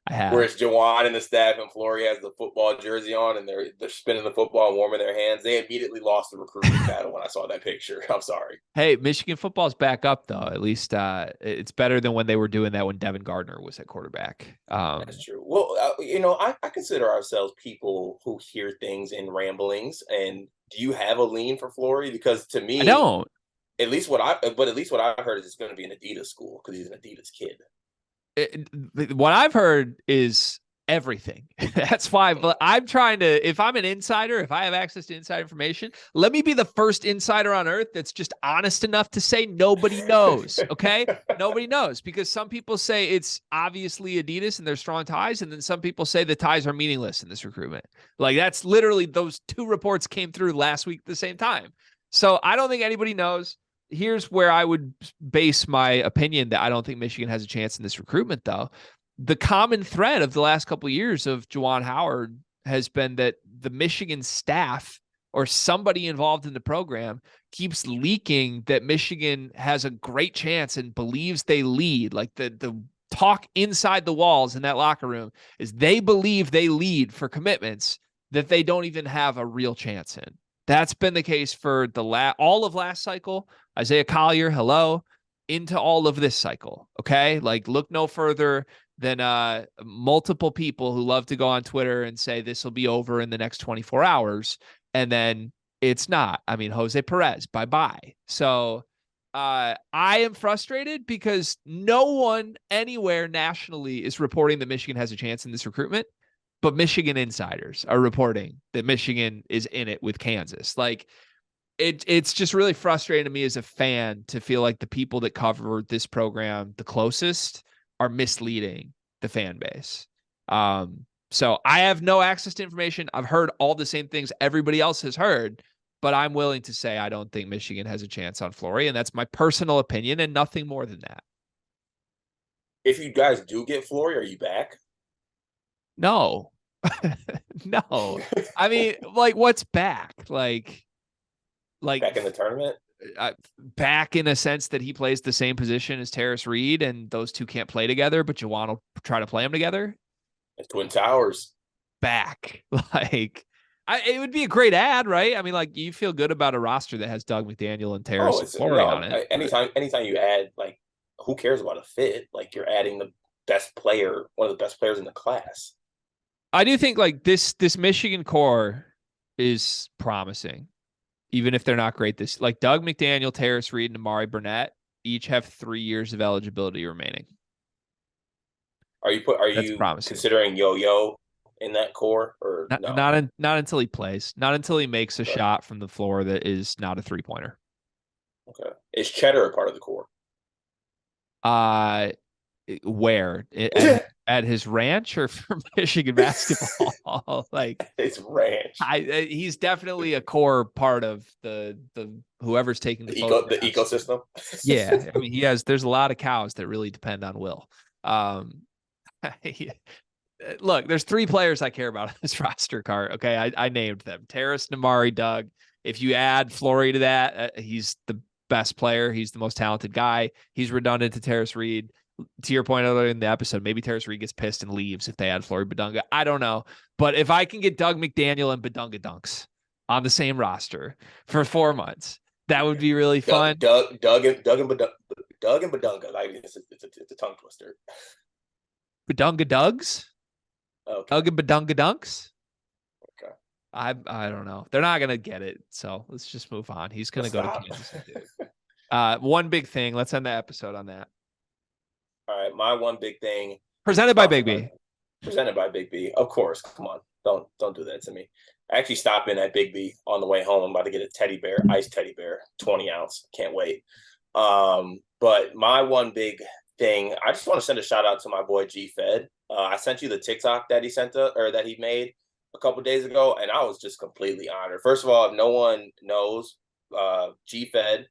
I have. Where it's Jawan and the staff, and Flory has the football jersey on, and they're spinning the football and warming their hands. They immediately lost the recruitment battle when I saw that picture. I'm sorry. Hey, Michigan football's back up, though. At least it's better than when they were doing that when Devin Gardner was at quarterback. That's true. Well, I consider ourselves people who hear things in ramblings. And do you have a lean for Flory? Because to me, I don't. At least what I've heard is it's going to be an Adidas school because he's an Adidas kid. What I've heard is everything. That's why. But I'm trying to, if I'm an insider, if I have access to inside information, let me be the first insider on earth that's just honest enough to say nobody knows. Okay. Nobody knows, because some people say it's obviously Adidas and their strong ties. And then some people say the ties are meaningless in this recruitment. Like, that's literally, those two reports came through last week at the same time. So I don't think anybody knows. Here's where I would base my opinion that I don't think Michigan has a chance in this recruitment, though. The common thread of the last couple of years of Juwan Howard has been that the Michigan staff or somebody involved in the program keeps leaking that Michigan has a great chance and believes they lead. Like, the talk inside the walls in that locker room is they believe they lead for commitments that they don't even have a real chance in. That's been the case for all of last cycle. Isaiah Collier, hello, into all of this cycle. Okay. Like, look no further than multiple people who love to go on Twitter and say this will be over in the next 24 hours. And then it's not. I mean, Jose Perez, bye-bye. So I am frustrated because no one anywhere nationally is reporting that Michigan has a chance in this recruitment, but Michigan insiders are reporting that Michigan is in it with Kansas. Like, it's just really frustrating to me as a fan to feel like the people that cover this program the closest are misleading the fan base. So I have no access to information. I've heard all the same things everybody else has heard, but I'm willing to say I don't think Michigan has a chance on Flory, and that's my personal opinion and nothing more than that. If you guys do get Flory, are you back? No. No. I mean, like, what's back? Like Back in the tournament? Back in a sense that he plays the same position as Terrance Reed, and those two can't play together, but you want to try to play them together? It's Twin Towers. Back. Like, it would be a great ad, right? I mean, like, you feel good about a roster that has Doug McDaniel and Terrance and Flory on it. Anytime you add, like, who cares about a fit? Like, you're adding the best player, one of the best players in the class. I do think, like, this Michigan core is promising, even if they're not great. Like, Doug McDaniel, Terrance Reed, and Amari Burnett each have 3 years of eligibility remaining. Are you considering Yo-Yo in that core, or no? Not until he plays. Not until he makes a shot from the floor that is not a 3-pointer. Okay. Is Cheddar a part of the core? Where at his ranch or for Michigan basketball? Like, his ranch. He's definitely a core part of the whoever's taking the ecosystem. Yeah, I mean, there's a lot of cows that really depend on Will. Look, there's 3 players I care about on this roster card. Okay, I named them: Terrace, Namari, Doug. If you add Flory to that, he's the best player. He's the most talented guy. He's redundant to Terrance Reed. To your point earlier in the episode, maybe Terrance Reed gets pissed and leaves if they add Flory Bidunga. I don't know. But if I can get Doug McDaniel and Bidunga Dunks on the same roster for 4 months, that would be really fun. Doug and Bidunga. Like, it's a tongue twister. Bidunga Dougs? Okay. Doug and Bidunga Dunks? Okay. I don't know. They're not gonna get it, so let's just move on. He's gonna go to Kansas. One big thing. Let's end the episode on that. All right, my one big thing. Presented by Big B. Presented by Big B. Of course. Come on. Don't do that to me. I actually stopped in at Big B on the way home. I'm about to get a teddy bear, iced teddy bear, 20 ounce. Can't wait. But my one big thing, I just want to send a shout out to my boy G Fed. I sent you the TikTok that he made a couple days ago, and I was just completely honored. First of all, if no one knows, G Fed,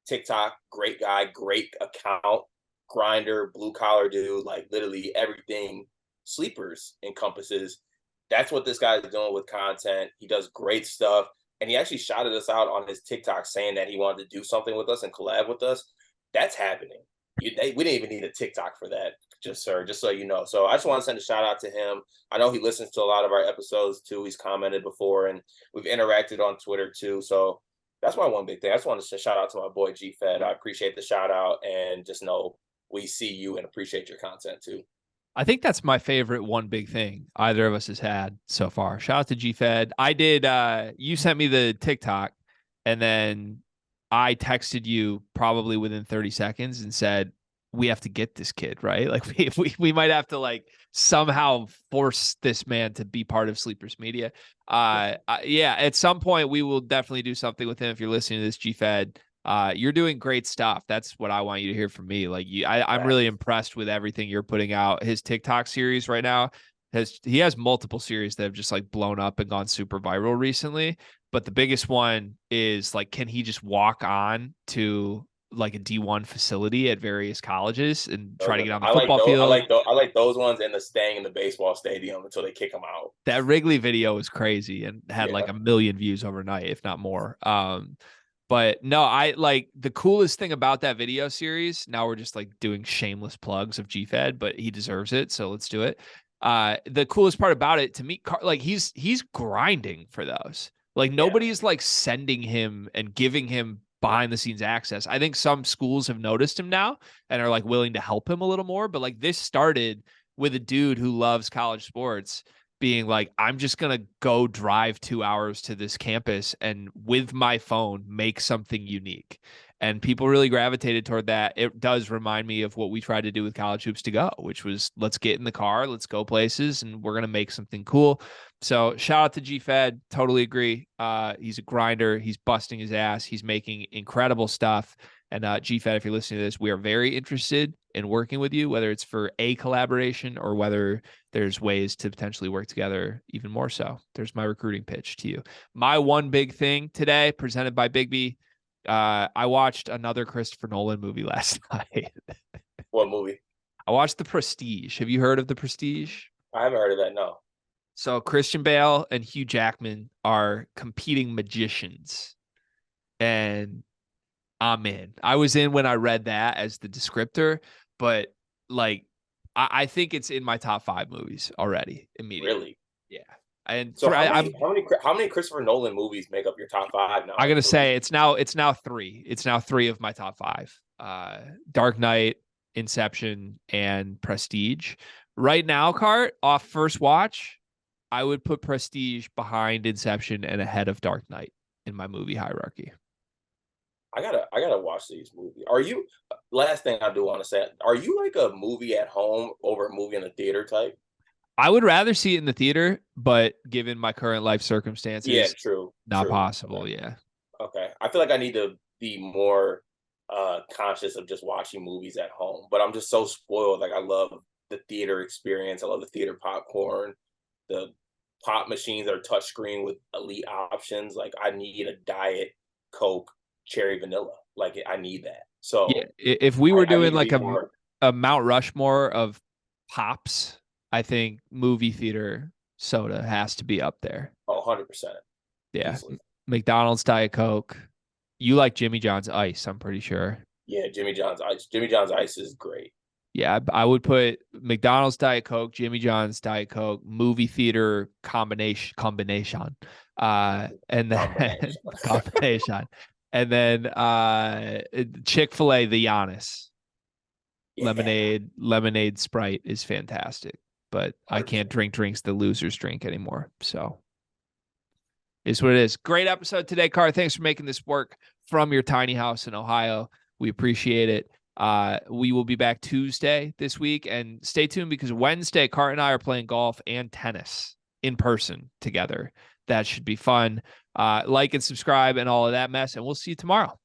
TikTok, great guy, great account, grinder, blue collar dude, like literally everything Sleepers encompasses. That's what this guy is doing with content. He does great stuff, and he actually shouted us out on his TikTok saying that he wanted to do something with us and collab with us. That's happening. We didn't even need a TikTok for that, just so you know. So I just want to send a shout out to him. I know he listens to a lot of our episodes too. He's commented before, and we've interacted on Twitter too. So that's my one big thing. I just wanted to shout out to my boy G Fed. I appreciate the shout out, and just know we see you and appreciate your content too. I think that's my favorite one big thing either of us has had so far. Shout out to G Fed. I did. You sent me the TikTok, and then I texted you probably within 30 seconds and said, we have to get this kid, right? Like, we might have to, like, somehow force this man to be part of Sleepers Media. Yeah, at some point we will definitely do something with him. If you're listening to this, G Fed, you're doing great stuff. That's what I want you to hear from me. Like, I'm really impressed with everything you're putting out. His TikTok series right now he has multiple series that have just, like, blown up and gone super viral recently. But the biggest one is, like, can he just walk on to, like, a D1 facility at various colleges and try to get on the football field? I like those ones, and the staying in the baseball stadium until they kick him out. That Wrigley video was crazy and had like 1 million views overnight, if not more. But no, I like the coolest thing about that video series. Now we're just like doing shameless plugs of GFed, but he deserves it. So let's do it. The coolest part about it to me, like he's grinding for those. Like nobody's like sending him and giving him behind the scenes access. I think some schools have noticed him now and are like willing to help him a little more. But like this started with a dude who loves college sports being like, I'm just going to go drive 2 hours to this campus and with my phone make something unique. And people really gravitated toward that. It does remind me of what we tried to do with College Hoops to Go, which was let's get in the car, let's go places, and we're going to make something cool. So shout out to GFed. Totally agree. He's a grinder. He's busting his ass. He's making incredible stuff. And GFed, if you're listening to this, we are very interested in working with you, whether it's for a collaboration or whether there's ways to potentially work together even more so. There's my recruiting pitch to you. My one big thing today, presented by Bigby. I watched another Christopher Nolan movie last night. What movie? I watched The Prestige. Have you heard of The Prestige? I haven't heard of that, no. So Christian Bale and Hugh Jackman are competing magicians. And I'm in. I was in when I read that as the descriptor, but like I think it's in my top 5 movies already immediately. Really? Yeah. And so how many Christopher Nolan movies make up your top 5 now? I'm gonna say it's now 3. It's now 3 of my top 5. Dark Knight, Inception, and Prestige. Right now, Cart, off first watch, I would put Prestige behind Inception and ahead of Dark Knight in my movie hierarchy. I gotta watch these movies. Are you? Last thing I do want to say, are you like a movie at home over a movie in the theater type? I would rather see it in the theater, but given my current life circumstances, not possible. Okay. Yeah. Okay. I feel like I need to be more conscious of just watching movies at home, but I'm just so spoiled. Like I love the theater experience. I love the theater popcorn, the pop machines that are touchscreen with elite options. Like I need a Diet Coke cherry vanilla. Like I need that. So yeah, if we were doing like a Mount Rushmore of pops, I think movie theater soda has to be up there. Oh, 100%. Yeah. Easily. McDonald's Diet Coke. You like Jimmy John's Ice, I'm pretty sure. Yeah, Jimmy John's Ice. Jimmy John's Ice is great. Yeah, I would put McDonald's Diet Coke, Jimmy John's Diet Coke, movie theater combination. And then combination. And then Chick-fil-A, the Giannis. Yeah. Lemonade Sprite is fantastic. But I can't drink drinks the losers drink anymore. So it's what it is. Great episode today, Car. Thanks for making this work from your tiny house in Ohio. We appreciate it. We will be back Tuesday this week. And stay tuned because Wednesday, Car and I are playing golf and tennis in person together. That should be fun. Like and subscribe and all of that mess. And we'll see you tomorrow.